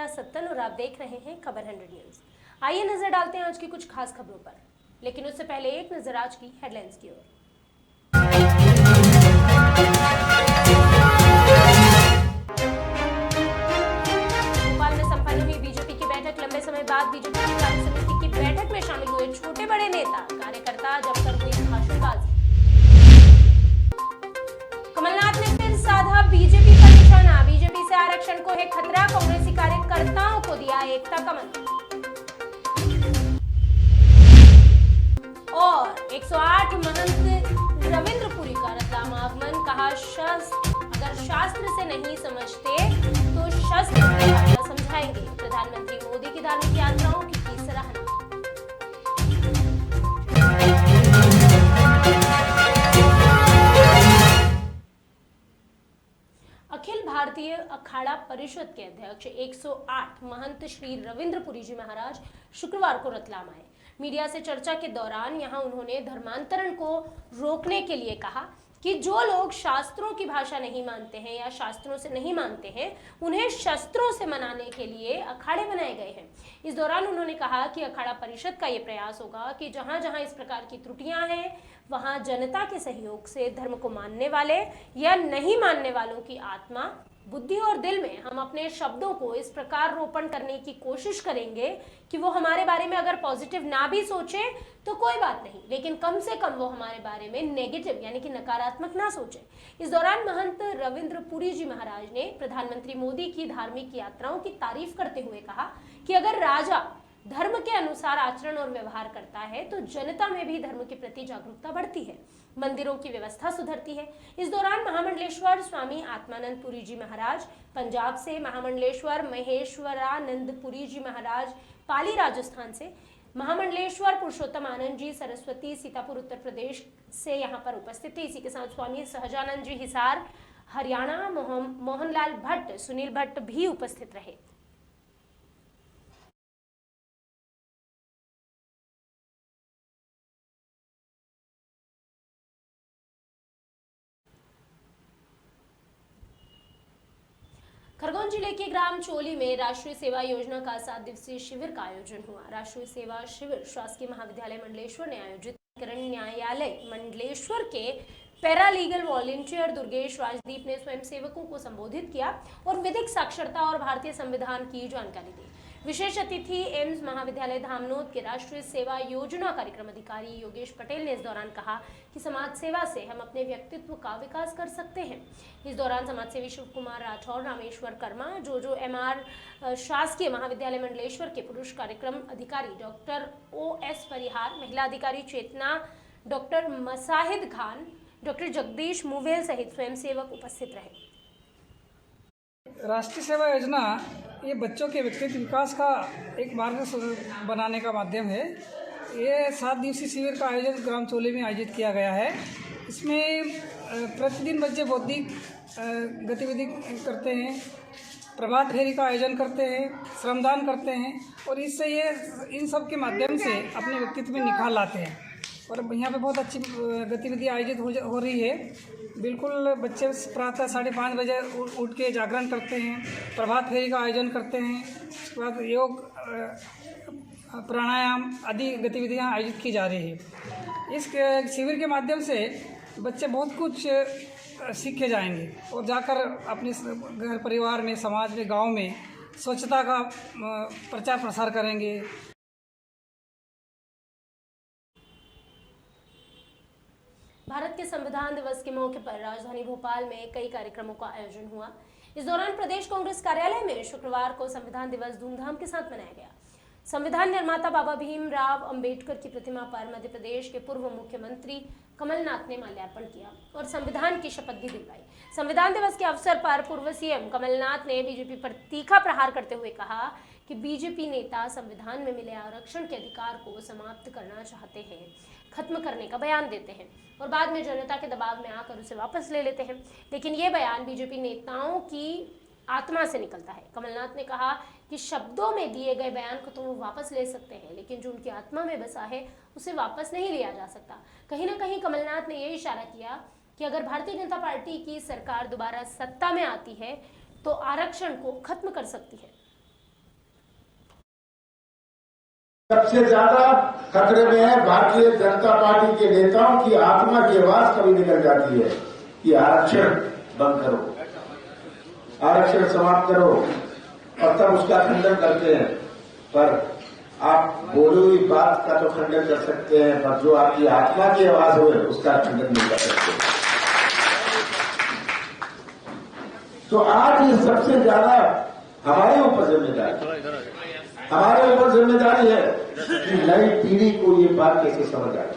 मैं सत्तन और आप देख रहे हैं खबर 100 न्यूज। आइए नजर डालते हैं आज की कुछ खास खबरों पर, लेकिन उससे पहले एक नजर आज की हेडलाइंस की ओर। भोपाल में संपन्न हुई बीजेपी की बैठक। लंबे समय बाद बीजेपी की कार्य समिति की बैठक में शामिल हुए छोटे बड़े नेता कार्यकर्ता, जमकर हुई भाषणबाजी। कमलनाथ ने फिर साधा बीजेपी पर निशाना। बीजेपी से आरक्षण को है खतरा, कांग्रेसी कार्यकर्ताओं को दिया एकता का मंत्र। और 108 महंत रविंद्रपुरी का रतलाम आगमन। कहा अगर शास्त्र से नहीं समझते तो शस्त्र से भाषा समझाएंगे। प्रधानमंत्री मोदी की धार्मिक यात्राओं की सराहना। अखिल भारतीय अखाड़ा परिषद के अध्यक्ष 108 महंत श्री रविंद्रपुरी जी महाराज शुक्रवार को रतलाम आए। मीडिया से चर्चा के दौरान यहां उन्होंने धर्मांतरण को रोकने के लिए कहा कि जो लोग शास्त्रों की भाषा नहीं मानते हैं या शास्त्रों से नहीं मानते हैं, उन्हें शस्त्रों से मनाने के लिए अखाड़े बनाए गए हैं। इस दौरान उन्होंने कहा कि अखाड़ा परिषद का ये प्रयास होगा कि जहां जहां इस प्रकार की त्रुटियां हैं, वहां जनता के सहयोग से धर्म को मानने वाले या नहीं मानने वालों की आत्मा, बुद्धि और दिल में हम अपने शब्दों को इस प्रकार रोपण करने की कोशिश करेंगे कि वो हमारे बारे में अगर पॉजिटिव ना भी सोचे तो कोई बात नहीं, लेकिन कम से कम वो हमारे बारे में नेगेटिव यानी कि नकारात्मक ना सोचे। इस दौरान महंत रविंद्रपुरी जी महाराज ने प्रधानमंत्री मोदी की धार्मिक यात्राओं की तारीफ करते हुए कहा कि अगर राजा धर्म के अनुसार आचरण और व्यवहार करता है तो जनता में भी धर्म के प्रति जागरूकता बढ़ती है, मंदिरों की व्यवस्था सुधरती है। इस दौरान महामंडलेश्वर स्वामी आत्मानंद पुरी जी महाराज पंजाब से, महामंडलेश्वर महेश्वरानंद पुरी जी महाराज पाली राजस्थान से, महामंडलेश्वर पुरुषोत्तम आनंद जी सरस्वती सीतापुर उत्तर प्रदेश से यहाँ पर उपस्थित थे। इसी के साथ स्वामी सहजानंद जी हिसार हरियाणा, मोहनलाल भट्ट, सुनील भट्ट भी उपस्थित रहे। खरगोन जिले के ग्राम चोली में राष्ट्रीय सेवा योजना का 7 दिवसीय शिविर का आयोजन हुआ। राष्ट्रीय सेवा शिविर शासकीय महाविद्यालय मंडलेश्वर ने आयोजित करण न्यायालय मंडलेश्वर के पैरालीगल वॉलंटियर दुर्गेश राजदीप ने स्वयंसेवकों को संबोधित किया और विधिक साक्षरता और भारतीय संविधान की जानकारी दी। विशेष अतिथि एम्स महाविद्यालय धामनोद के राष्ट्रीय सेवा योजना कार्यक्रम अधिकारी योगेश पटेल ने इस दौरान कहा कि समाज सेवा से हम अपने व्यक्तित्व का विकास कर सकते हैं। इस दौरान समाजसेवी शिव कुमार राठौर, रामेश्वर कर्मा, जो एमआर शासकीय महाविद्यालय मंडलेश्वर के पुरुष कार्यक्रम अधिकारी डॉक्टर OS परिहार, महिला अधिकारी चेतना डॉक्टर मसाहिद खान, डॉक्टर जगदीश मुवेल सहित स्वयंसेवक उपस्थित रहे। राष्ट्रीय सेवा योजना ये बच्चों के व्यक्तित्व विकास का एक मार्ग बनाने का माध्यम है। ये 7 दिवसीय शिविर का आयोजन ग्राम चोली में आयोजित किया गया है। इसमें प्रतिदिन बच्चे बौद्धिक गतिविधि करते हैं, प्रभात फेरी का आयोजन करते हैं, श्रमदान करते हैं और इससे ये इन सब के माध्यम से अपने व्यक्तित्व में निखार लाते हैं। और यहाँ पे बहुत अच्छी गतिविधि आयोजित हो रही है। बिल्कुल बच्चे प्रातः 5:30 बजे उठ के जागरण करते हैं, प्रभात फेरी का आयोजन करते हैं, उसके बाद योग प्राणायाम आदि गतिविधियाँ आयोजित की जा रही है। इस शिविर के माध्यम से बच्चे बहुत कुछ सीखे जाएंगे और जाकर अपने घर परिवार में, समाज में, गांव में स्वच्छता का प्रचार प्रसार करेंगे। भारत के संविधान दिवस के मौके पर राजधानी भोपाल में कई कार्यक्रमों का आयोजन हुआ। इस दौरान प्रदेश कांग्रेस कार्यालय में शुक्रवार को संविधान दिवस धूमधाम के साथ मनाया गया। संविधान निर्माता बाबा भीमराव अंबेडकर की प्रतिमा पर मध्य प्रदेश के पूर्व मुख्यमंत्री कमलनाथ ने माल्यार्पण किया और संविधान की शपथ भी दिलवाई। संविधान दिवस के अवसर पर पूर्व सीएम कमलनाथ ने बीजेपी पर तीखा प्रहार करते हुए कहा कि बीजेपी नेता संविधान में मिले आरक्षण के अधिकार को समाप्त करना चाहते हैं, खत्म करने का बयान देते हैं और बाद में जनता के दबाव में आकर उसे वापस ले लेते हैं। लेकिन ये बयान बीजेपी नेताओं की आत्मा से निकलता है। कमलनाथ ने कहा कि शब्दों में दिए गए बयान को तो वो वापस ले सकते हैं, लेकिन जो उनकी आत्मा में बसा है उसे वापस नहीं लिया जा सकता। कहीं ना कहीं कमलनाथ ने ये इशारा किया कि अगर भारतीय जनता पार्टी की सरकार दोबारा सत्ता में आती है तो आरक्षण को खत्म कर सकती है। सबसे ज्यादा खतरे में है भारतीय जनता पार्टी के नेताओं की आत्मा की आवाज कभी निकल जाती है कि आरक्षण बंद करो, आरक्षण समाप्त करो, और तब उसका खंडन करते हैं। पर आप बोली हुई बात का तो खंडन कर सकते हैं, पर जो आपकी आत्मा की आवाज हो उसका खंडन नहीं कर सकते। तो आज ये सबसे ज्यादा हमारे ऊपर जिम्मेदारी है कि नई पीढ़ी को ये बात कैसे समझ आए।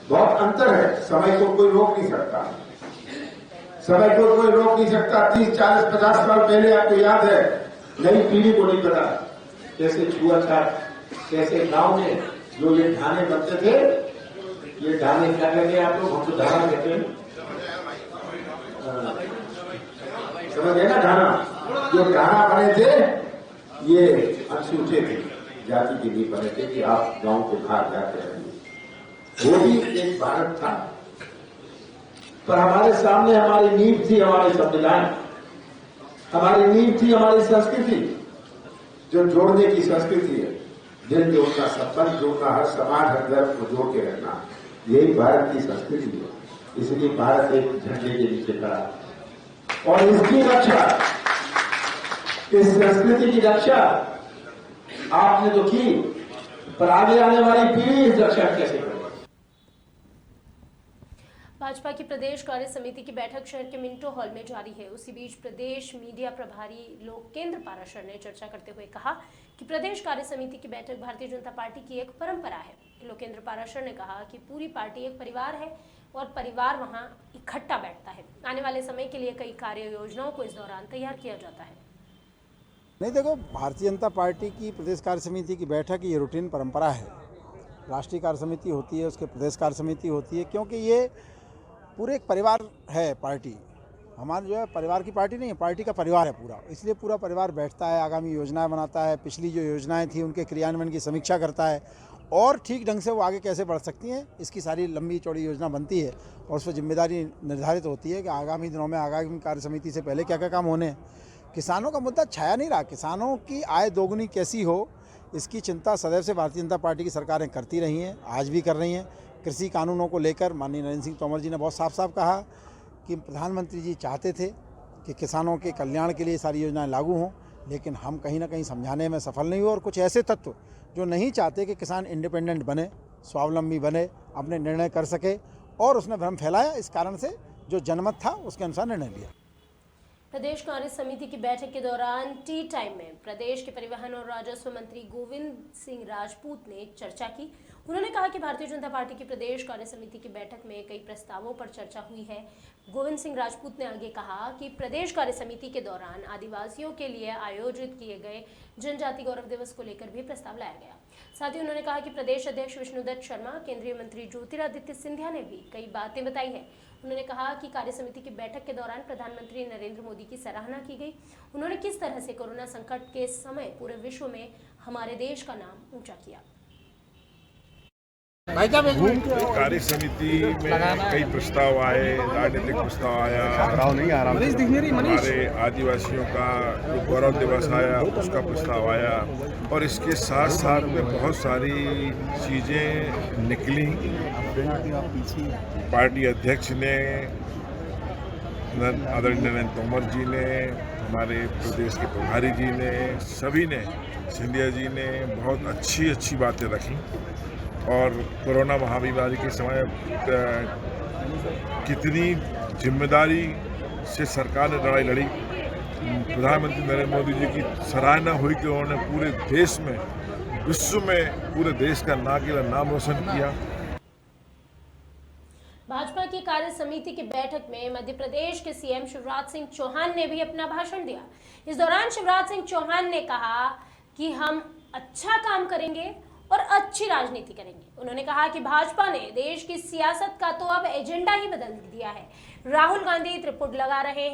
बहुत अंतर है, समय को कोई रोक नहीं सकता, समय को कोई रोक नहीं सकता। 30, 40, 50 साल पहले आपको याद है, नई पीढ़ी को नहीं पता कैसे छुआछूत, कैसे गांव में जो ये ढाने बनते थे, ये ढाने क्या कहेंगे आप लोग, हम तो ढाना कहते हैं, समझ गए ना, ढाना, जो ढाना बने थे ये अनछूते थे, जाति के लिए बने थे कि आप गांव के बाहर जाते रहिए। वो भी एक भारत था, पर हमारे सामने हमारी नींव थी, हमारे संविधान, हमारी नींव थी हमारी संस्कृति, जो जोड़ने की संस्कृति है, दिल जोड़ना, संबंध जोड़ना, हर समाज हर धर्म को जोड़ के रखना, यही भारत की संस्कृति है। इसलिए भारत एक झंडे के नीचे खड़ा, और इसकी रक्षा, इस संस्कृति की रक्षा आपने तो की, पर आगे आने वाली पीढ़ी इस रक्षा कैसे करे। भाजपा की प्रदेश कार्य समिति की बैठक शहर के मिंटो हॉल में जारी है। उसी बीच प्रदेश मीडिया प्रभारी लोकेंद्र पाराशर ने चर्चा करते हुए कहा कि प्रदेश कार्य समिति की बैठक भारतीय जनता पार्टी की एक परंपरा है। लोकेंद्र पाराशर ने कहा कि पूरी पार्टी एक परिवार है और परिवार वहां इकट्ठा बैठता है। आने वाले समय के लिए कई कार्य योजनाओं को इस दौरान तैयार किया जाता है। नहीं, देखो, भारतीय जनता पार्टी की प्रदेश कार्य समिति की बैठक ये रूटीन परंपरा है। राष्ट्रीय कार्य समिति होती है, उसके प्रदेश कार्य समिति होती है, क्योंकि ये पूरे एक परिवार है पार्टी। हमारा जो है परिवार की पार्टी नहीं है, पार्टी का परिवार है पूरा, इसलिए पूरा परिवार बैठता है, आगामी योजनाएं बनाता है, पिछली जो योजनाएं थी उनके क्रियान्वयन की समीक्षा करता है, और ठीक ढंग से वो आगे कैसे बढ़ सकती हैं इसकी सारी लंबी चौड़ी योजना बनती है, और उस पर जिम्मेदारी निर्धारित होती है कि आगामी दिनों में आगामी कार्य समिति से पहले क्या क्या काम होने हैं। किसानों का मुद्दा छाया नहीं रहा, किसानों की आय दोगुनी कैसी हो इसकी चिंता सदैव से भारतीय जनता पार्टी की सरकारें करती रही हैं, आज भी कर रही हैं। कृषि कानूनों को लेकर माननीय नरेंद्र सिंह तोमर जी ने बहुत साफ साफ कहा कि प्रधानमंत्री जी चाहते थे कि किसानों के कल्याण के लिए सारी योजनाएं लागू हों, लेकिन हम कहीं ना कहीं समझाने में सफल नहीं हुए, और कुछ ऐसे तत्व जो नहीं चाहते कि किसान इंडिपेंडेंट बने, स्वावलंबी बने, अपने निर्णय कर सके, और उसने भ्रम फैलाया। इस कारण से जो जनमत था उसके अनुसार निर्णय लिया। प्रदेश कार्य समिति की बैठक के दौरान टी टाइम में प्रदेश के परिवहन और राजस्व मंत्री गोविंद सिंह राजपूत ने चर्चा की। उन्होंने कहा कि भारतीय जनता पार्टी की प्रदेश कार्य समिति की बैठक में कई प्रस्तावों पर चर्चा हुई है। गोविंद सिंह राजपूत ने आगे कहा कि प्रदेश कार्य समिति के दौरान आदिवासियों के लिए आयोजित किए गए जनजाति गौरव दिवस को लेकर भी प्रस्ताव लाया गया। साथ ही उन्होंने कहा कि प्रदेश अध्यक्ष विष्णुदत्त शर्मा, केंद्रीय मंत्री ज्योतिरादित्य सिंधिया ने भी कई बातें बताई हैं। उन्होंने कहा कि कार्य समिति की बैठक के दौरान प्रधानमंत्री नरेंद्र मोदी की सराहना की गई। उन्होंने किस तरह से कोरोना संकट के समय पूरे विश्व में हमारे देश का नाम ऊंचा किया। कार्य समिति में कई प्रस्ताव आए, राजनीतिक प्रस्ताव आया, हमारे आदिवासियों का जो गौरव दिवस आया उसका प्रस्ताव आया, और इसके साथ साथ में बहुत सारी चीज़ें निकली। पार्टी अध्यक्ष ने, आदरणीय नरेंद्र तोमर जी ने, हमारे प्रदेश के प्रभारी जी ने, सभी ने, सिंधिया जी ने बहुत अच्छी बातें रखी। और कोरोना महामारी के समय कितनी जिम्मेदारी से सरकार ने लड़ाई लड़ी। प्रधानमंत्री नरेंद्र मोदी जी की सराहना हुई कि उन्होंने पूरे देश में, विश्व में पूरे देश का नाम रोशन किया। भाजपा की कार्य समिति की बैठक में मध्य प्रदेश के सीएम शिवराज सिंह चौहान ने भी अपना भाषण दिया। इस दौरान शिवराज सिंह चौहान ने कहा कि हम अच्छा काम करेंगे और अच्छी राजनीति करेंगे। उन्होंने कहा कि भाजपा ने देश की सियासत का तो अब एजेंडा ही बदल दिया है। राहुल गांधी त्रिपुंड लगा रहे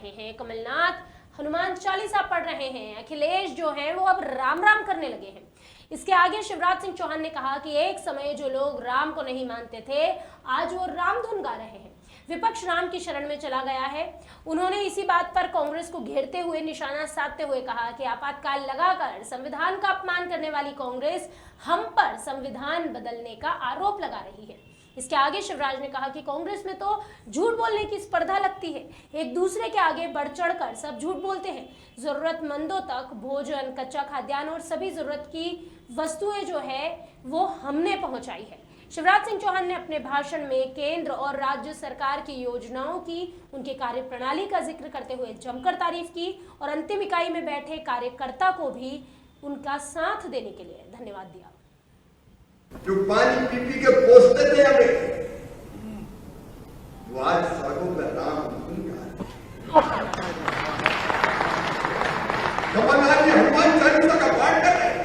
हैं, कमलनाथ हनुमान चालीसा पढ़ रहे हैं, अखिलेश जो है वो अब राम राम करने लगे हैं। इसके आगे शिवराज सिंह चौहान ने कहा कि एक समय जो लोग राम को नहीं मानते थे, आज वो राम धुन गा रहे हैं। विपक्ष राम की शरण में चला गया है। उन्होंने इसी बात पर कांग्रेस को घेरते हुए निशाना साधते हुए कहा कि आपातकाल लगाकर संविधान का अपमान करने वाली कांग्रेस हम पर संविधान बदलने का आरोप लगा रही है। इसके आगे शिवराज ने कहा कि कांग्रेस में तो झूठ बोलने की स्पर्धा लगती है, एक दूसरे के आगे बढ़ चढ़कर सब झूठ बोलते हैं। जरूरतमंदों तक भोजन, कच्चा खाद्यान्न और सभी जरूरत की वस्तुएं जो है वो हमने पहुंचाई है। शिवराज सिंह चौहान ने अपने भाषण में केंद्र और राज्य सरकार की योजनाओं की, उनके कार्यप्रणाली का जिक्र करते हुए जमकर तारीफ की और अंतिम इकाई में बैठे कार्यकर्ता को भी उनका साथ देने के लिए धन्यवाद दिया। जो पानी पी पी के पोसते थे हमें, वो आज सड़कों पर राम कमलनाथ जी हनुमान चालीसा का पाठ कर रहे हैं।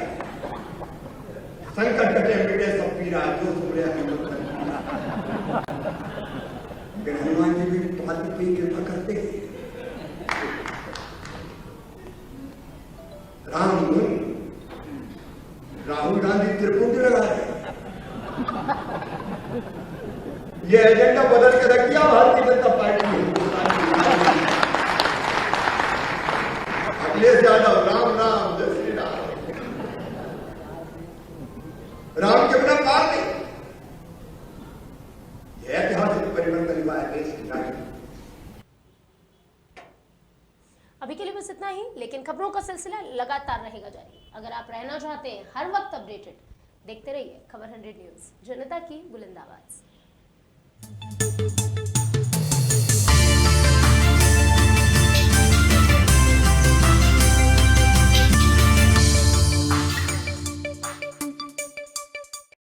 संकट कटे मिटे सब पीरा, जो सुने हनुमान जी भी पानी पी कृपा करते हैं। राम राहुल गांधी त्रिपुंडी लगा रहे, ये एजेंडा बदल के रख दिया भारतीय जनता पार्टी ने। अखिलेश यादव राम राम जय श्री राम, राम के बिना पार नहीं। यह ऐतिहासिक परिवर्तन हुआ है देश की राजनीति। अभी के लिए बस इतना ही, लेकिन खबरों का सिलसिला लगातार रहेगा जारी। अगर आप रहना चाहते हैं हर वक्त अपडेटेड, देखते रहिए खबर 100 न्यूज, जनता की बुलंद आवाज।